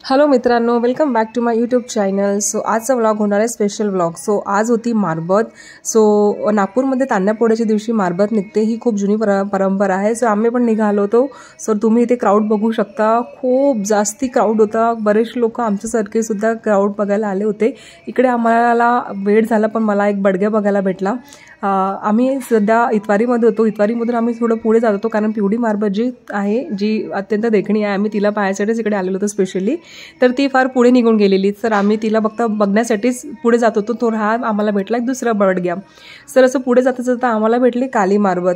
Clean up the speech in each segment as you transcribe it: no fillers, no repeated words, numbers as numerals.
Hello मित्रांनो, welcome back to my YouTube channel. So आजचा vlog होणार आहे स्पेशल व्लॉग. सो आज होती मारबत. सो नागपूरमध्ये तान्हापोळ्याच्या दिवशी मारबत निघते. ही खूप जुनी परंपरा आहे. सो आम्ही पण निघालो होतो. सो तुम्ही इथे क्राऊड बघू शकता. खूप जास्ती क्राऊड होता. बरेच लोक आमच्यासारखे सुद्धा क्राऊड बघायला आले होते. इकडे आम्हाला वेळ झाला पण मला एक बडग्या बघायला भेटला. आम्ही सध्या इतवारीमध्ये होतो. इतवारीमधून आम्ही थोडं पुढे जात होतो कारण पिवळी मारबत जी आहे, जी अत्यंत देखणी आहे, आम्ही तिला पाहायसाठीच इकडे आलेलो होतो स्पेशली. तर ती फार पुढे निघून गेलेली. तर आम्ही तिला बघण्यासाठीच पुढे जात होतो. तो हा आम्हाला भेटला एक दुसरा बडग्या. सर असं पुढे जाता जाता आम्हाला भेटली काली मारबत.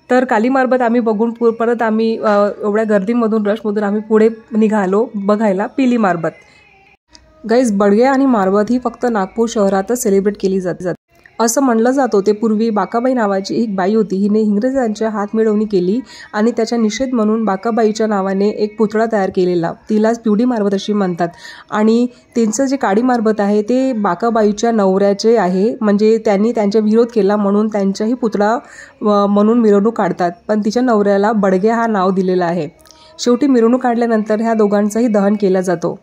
तर काली मारबत आम्ही बघून परत आम्ही एवढ्या गर्दीमधून रशमधून आम्ही पुढे निघालो बघायला पिली मारबत. गाईज, बडग्या आणि मारबत ही फक्त नागपूर शहरातच सेलिब्रेट केली जाते. असं म्हणलं जात होते पूर्वी बाकाबाई नावाची एक बाई होती. हिने इंग्रजांच्या हातमिळवणी केली आणि त्याच्या निषेध म्हणून बाकाबाईच्या नावाने एक पुतळा तयार केलेला. तिलाच पिवळी मारबत अशी म्हणतात. आणि त्यांचं जे काळी मारबत आहे ते बाकाबाईच्या नवऱ्याचे आहे. म्हणजे त्यांनी त्यांचा विरोध केला म्हणून त्यांचाही पुतळा म्हणून मिरवणूक काढतात. पण तिच्या नवऱ्याला बडग्या हा नाव दिलेलं आहे. शेवटी मिरवणूक काढल्यानंतर ह्या दोघांचाही दहन केला जातो.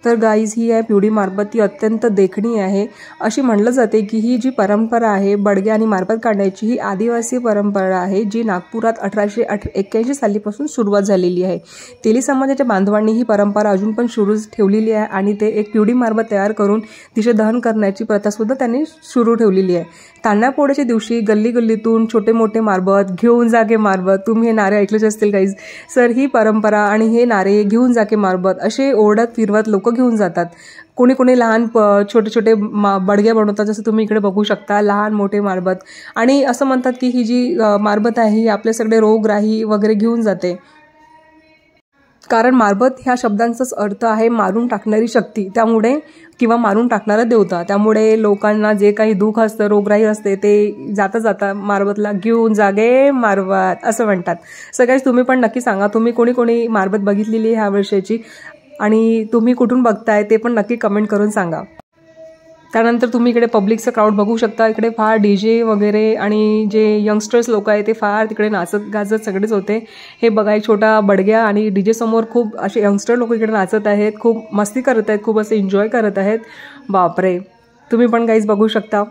तर गाईज, ही आहे पिवळी मारबत. ती अत्यंत देखणी आहे. अशी म्हणलं जाते की ही जी परंपरा आहे बडग्या आणि मारबत काढण्याची, ही आदिवासी परंपरा आहे जी नागपुरात 1881 सालीपासून सुरुवात झालेली आहे. तेली समाजाच्या बांधवांनी ही परंपरा अजून पण सुरू ठेवलेली आहे आणि ते एक पिवळी मारबत तयार करून तिचे दहन करण्याची प्रथासुद्धा त्यांनी सुरू ठेवलेली आहे. तान्हापोळ्याच्या दिवशी गल्ली गल्लीतून छोटे मोठे मारबत, घेऊन जागे मारबत, तुम्ही हे नारे ऐकलेच असतील गाईज. सर ही परंपरा आणि हे नारे घेऊन जागे मारबत असे ओढत फिरवत लोक घेऊन जातात. कोणी कोणी लहान छोटे छोटे बडग्या बनवतात, जसं तुम्ही इकडे बघू शकता, लहान मोठे मारबत. आणि असं म्हणतात की ही जी मारबत आहे ही आपले सगळे रोगराई वगैरे घेऊन जाते. कारण मारबत ह्या शब्दांचाच अर्थ आहे मारून टाकणारी शक्ती, त्यामुळे किंवा मारून टाकणारा देवता. त्यामुळे लोकांना जे काही दुःख असतं, रोगराई असते, ते जाता जाता मारबतला घेऊन जागे मारबत असं म्हणतात. सगळ्याच तुम्ही पण नक्की सांगा तुम्ही कोणी कोणी मारबत बघितलेली ह्या वर्षाची आणि तुम्ही कुठून बघताय ते पण नक्की कमेंट करून सांगा. त्यानंतर तुम्ही इकडे पब्लिकचं क्राऊड बघू शकता. इकडे फार DJ वगैरे आणि जे यंगस्टर्स लोक आहेत ते फार तिकडे नाचत गाजत सगळेच होते. हे बघा, एक छोटा बडग्या आणि DJ समोर खूप असे यंगस्टर लोक इकडे नाचत आहेत, खूप मस्ती करत आहेत, खूप असे एन्जॉय करत आहेत. बापरे, तुम्ही पण गाईज बघू शकता.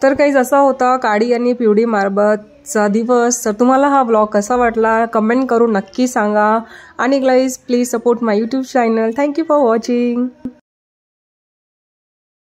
तर काही असा होता काळी आणि पिवळी मारबतचा दिवस। तर तुम्हाला हा व्लॉग कसा वाटला कमेंट करून नक्की सांगा। आणि guys please support my YouTube channel. Thank you for watching.